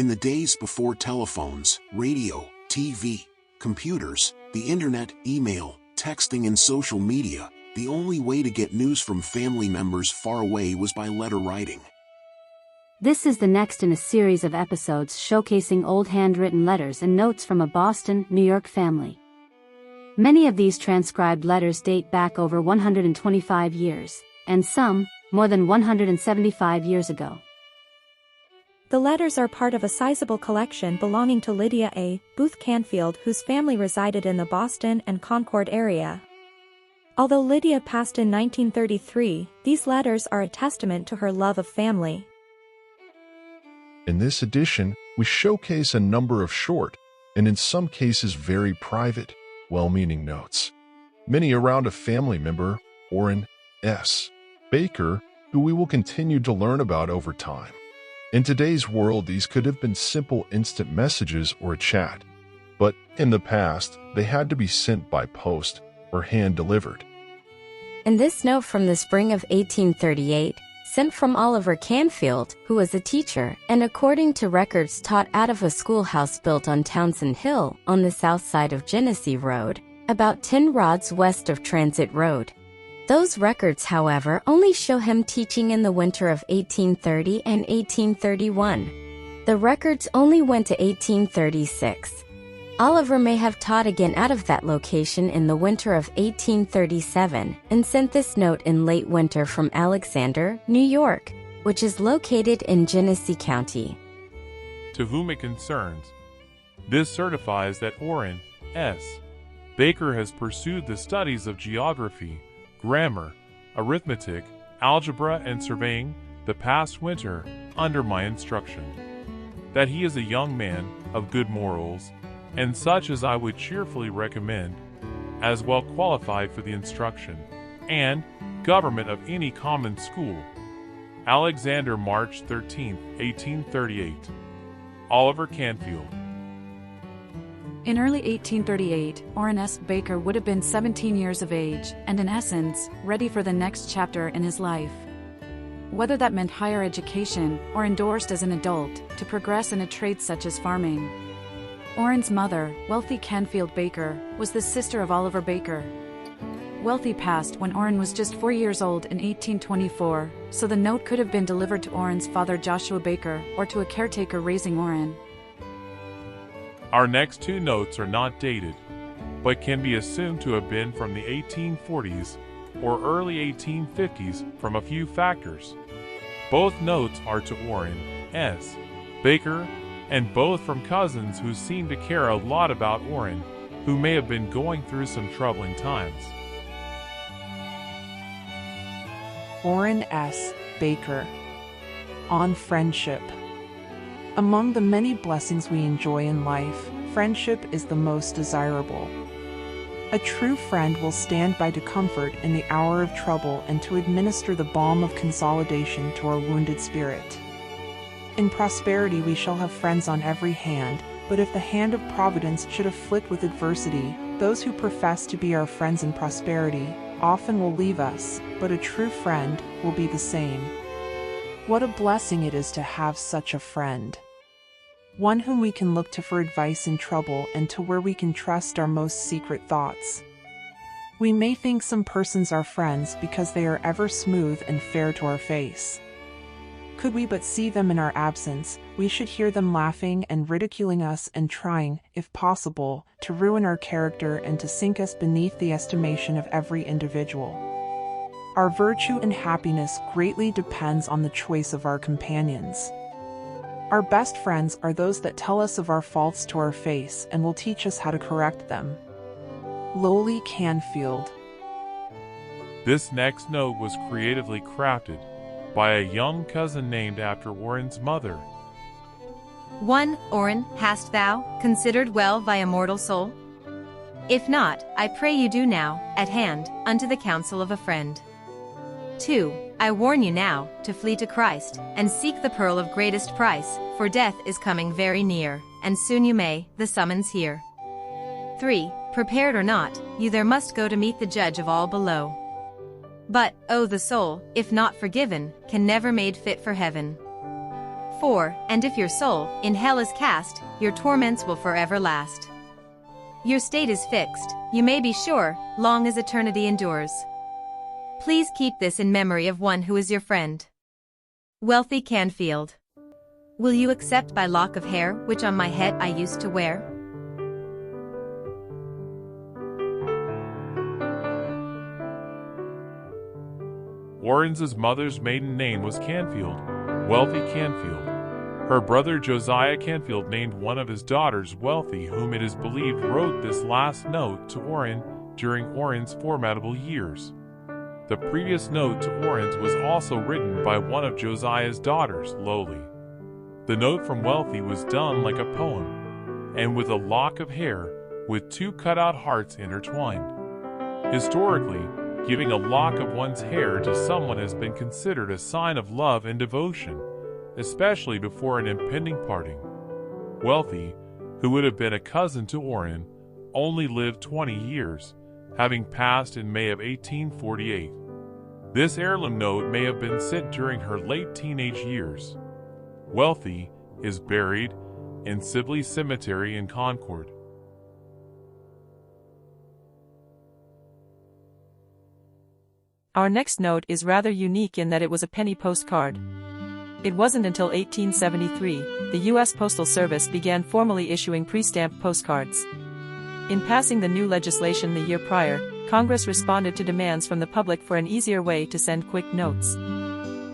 In the days before telephones, radio, TV, computers, the internet, email, texting and social media, the only way to get news from family members far away was by letter writing. This is the next in a series of episodes showcasing old handwritten letters and notes from a Boston, New York family. Many of these transcribed letters date back over 125 years, and some, more than 175 years ago. The letters are part of a sizable collection belonging to Lydia A. Booth Canfield, whose family resided in the Boston and Concord area. Although Lydia passed in 1933, these letters are a testament to her love of family. In this edition, we showcase a number of short, and in some cases very private, well-meaning notes. Many around a family member, Orrin S. Baker, who we will continue to learn about over time. In today's world, these could have been simple instant messages or a chat, but in the past, they had to be sent by post or hand-delivered. In this note from the spring of 1838, sent from Oliver Canfield, who was a teacher, and according to records taught out of a schoolhouse built on Townsend Hill on the south side of Genesee Road, about 10 rods west of Transit Road. Those records, however, only show him teaching in the winter of 1830 and 1831. The records only went to 1836. Oliver may have taught again out of that location in the winter of 1837 and sent this note in late winter from Alexander, New York, which is located in Genesee County. To whom it concerns, this certifies that Orrin S. Baker has pursued the studies of geography, grammar, arithmetic, algebra, and surveying the past winter under my instruction. That he is a young man of good morals, and such as I would cheerfully recommend, as well qualified for the instruction and government of any common school. Alexander, March 13, 1838. Oliver Canfield. In early 1838, Orrin S. Baker would have been 17 years of age and, in essence, ready for the next chapter in his life. Whether that meant higher education or endorsed as an adult to progress in a trade such as farming. Orrin's mother, Wealthy Canfield Baker, was the sister of Oliver Baker. Wealthy passed when Orrin was just 4 years old in 1824, so the note could have been delivered to Orrin's father Joshua Baker or to a caretaker raising Orrin. Our next two notes are not dated, but can be assumed to have been from the 1840s or early 1850s from a few factors. Both notes are to Orrin S. Baker, and both from cousins who seem to care a lot about Orrin, who may have been going through some troubling times. Orrin S. Baker. On friendship. Among the many blessings we enjoy in life, friendship is the most desirable. A true friend will stand by to comfort in the hour of trouble and to administer the balm of consolidation to our wounded spirit. In prosperity we shall have friends on every hand, but if the hand of providence should afflict with adversity, those who profess to be our friends in prosperity often will leave us, but a true friend will be the same. What a blessing it is to have such a friend. One whom we can look to for advice in trouble and to where we can trust our most secret thoughts. We may think some persons are friends because they are ever smooth and fair to our face. Could we but see them in our absence, we should hear them laughing and ridiculing us and trying, if possible, to ruin our character and to sink us beneath the estimation of every individual. Our virtue and happiness greatly depends on the choice of our companions. Our best friends are those that tell us of our faults to our face and will teach us how to correct them. Lowly Canfield. This next note was creatively crafted by a young cousin named after Orrin's mother. 1. Orrin, hast thou considered well thy immortal soul? If not, I pray you do now, at hand, unto the counsel of a friend. 2. I warn you now, to flee to Christ, and seek the pearl of greatest price, for death is coming very near, and soon you may the summons hear. 3. Prepared or not, you there must go to meet the judge of all below. But, oh, the soul, if not forgiven, can never made fit for heaven. 4. And if your soul in hell is cast, your torments will forever last. Your state is fixed, you may be sure, long as eternity endures. Please keep this in memory of one who is your friend. Wealthy Canfield. Will you accept my lock of hair which on my head I used to wear? Orrin's mother's maiden name was Canfield, Wealthy Canfield. Her brother Josiah Canfield named one of his daughters Wealthy, whom it is believed wrote this last note to Orrin during Orrin's formidable years. The previous note to Orrin's was also written by one of Josiah's daughters, Lowly. The note from Wealthy was done like a poem, and with a lock of hair with two cut-out hearts intertwined. Historically, giving a lock of one's hair to someone has been considered a sign of love and devotion, especially before an impending parting. Wealthy, who would have been a cousin to Orrin, only lived 20 years, having passed in May of 1848. This heirloom note may have been sent during her late teenage years. Wealthy is buried in Sibley Cemetery in Concord. Our next note is rather unique in that it was a penny postcard. It wasn't until 1873 the U.S. Postal Service began formally issuing pre-stamped postcards. In passing the new legislation the year prior, Congress responded to demands from the public for an easier way to send quick notes.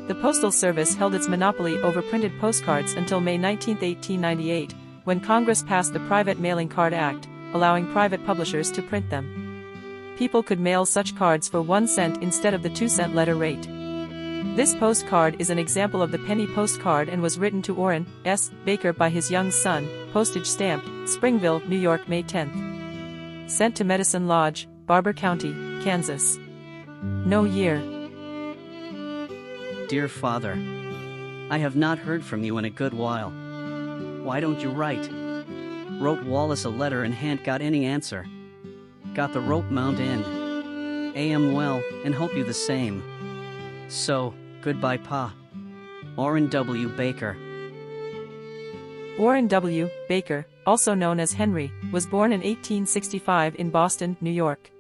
The Postal Service held its monopoly over printed postcards until May 19, 1898, when Congress passed the Private Mailing Card Act, allowing private publishers to print them. People could mail such cards for 1 cent instead of the 2-cent letter rate. This postcard is an example of the penny postcard and was written to Orrin S. Baker by his young son, postage stamped, Springville, New York, May 10th. Sent to Medicine Lodge, Barber County, Kansas. No year. Dear Father, I have not heard from you in a good while. Why don't you write? Wrote Wallace a letter and han't got any answer. Got the rope mount in. Am well, and hope you the same. So, goodbye Pa. Orrin W. Baker. Orrin W. Baker, also known as Henry, was born in 1865 in Boston, New York.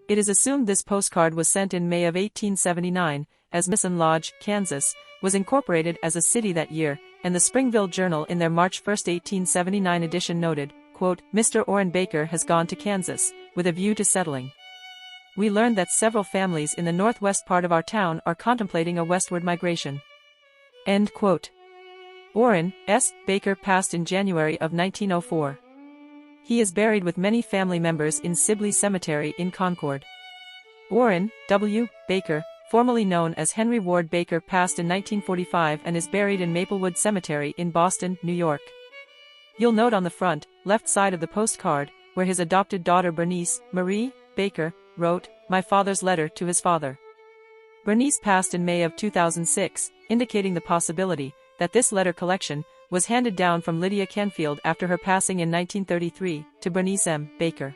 It is assumed this postcard was sent in May of 1879, as Medicine Lodge, Kansas, was incorporated as a city that year, and the Springville Journal in their March 1, 1879 edition noted, quote, Mr. Orrin Baker has gone to Kansas, with a view to settling. We learned that several families in the northwest part of our town are contemplating a westward migration. End quote. Orrin S. Baker passed in January of 1904. He is buried with many family members in Sibley Cemetery in Concord. Orrin W. Baker, formerly known as Henry Ward Baker, passed in 1945 and is buried in Maplewood Cemetery in Boston, New York. You'll note on the front, left side of the postcard, where his adopted daughter Bernice Marie Baker wrote, My father's letter to his father. Bernice passed in May of 2006, indicating the possibility that this letter collection was handed down from Lydia Canfield after her passing in 1933 to Bernice M. Baker.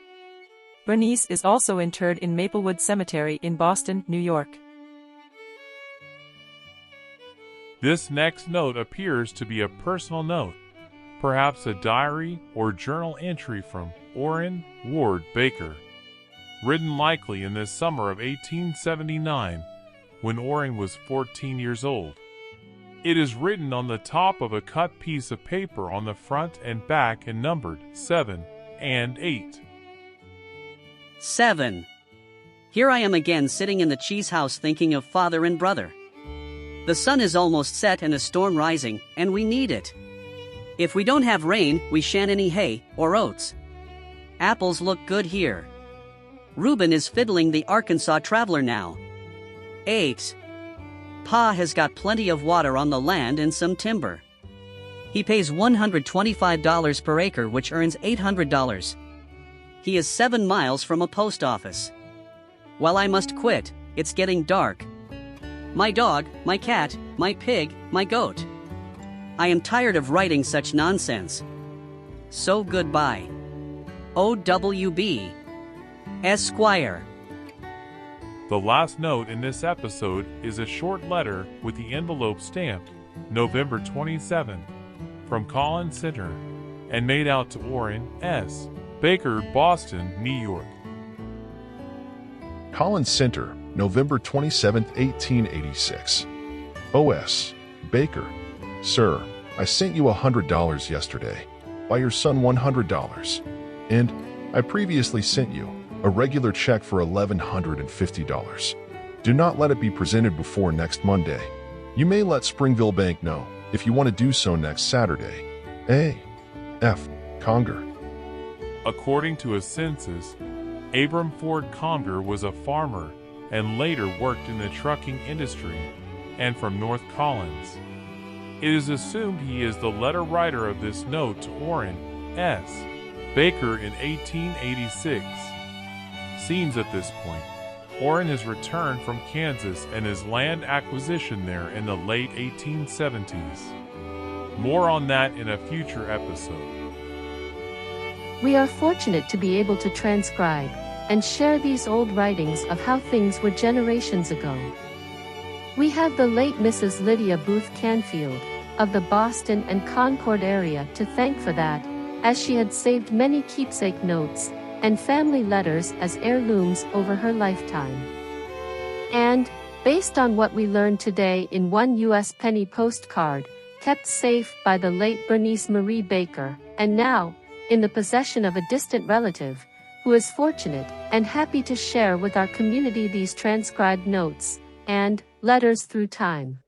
Bernice is also interred in Maplewood Cemetery in Boston, New York. This next note appears to be a personal note, perhaps a diary or journal entry from Orrin Ward Baker, written likely in the summer of 1879, when Orrin was 14 years old. It is written on the top of a cut piece of paper on the front and back and numbered 7 and 8. 7. Here I am again sitting in the cheese house thinking of father and brother. The sun is almost set and a storm rising, and we need it. If we don't have rain, we shan't any hay or oats. Apples look good here. Reuben is fiddling the Arkansas Traveler now. 8. Pa has got plenty of water on the land and some timber. He pays $125 per acre, which earns $800. He is 7 miles from a post office. Well, I must quit, it's getting dark. My dog, my cat, my pig, my goat. I am tired of writing such nonsense. So goodbye. O.W.B. Esquire. The last note in this episode is a short letter with the envelope stamped November 27, from Collins Center, and made out to Orrin S. Baker, Boston, New York. Collins Center, November 27, 1886. O.S. Baker. Sir, I sent you $100 yesterday. By your son $100. And I previously sent you a regular check for $1,150. Do not let it be presented before next Monday. You may let Springville Bank know if you want to do so next Saturday. A. F. Conger. According to a census, Abram Ford Conger was a farmer and later worked in the trucking industry and from North Collins. It is assumed he is the letter writer of this note to Orrin S. Baker in 1886. Seems at this point, Orrin has returned from Kansas and his land acquisition there in the late 1870s. More on that in a future episode. We are fortunate to be able to transcribe and share these old writings of how things were generations ago. We have the late Mrs. Lydia Booth Canfield of the Boston and Concord area to thank for that, as she had saved many keepsake notes and family letters as heirlooms over her lifetime. And, based on what we learned today in one U.S. penny postcard, kept safe by the late Bernice Marie Baker, and now, in the possession of a distant relative, who is fortunate and happy to share with our community these transcribed notes and letters through time.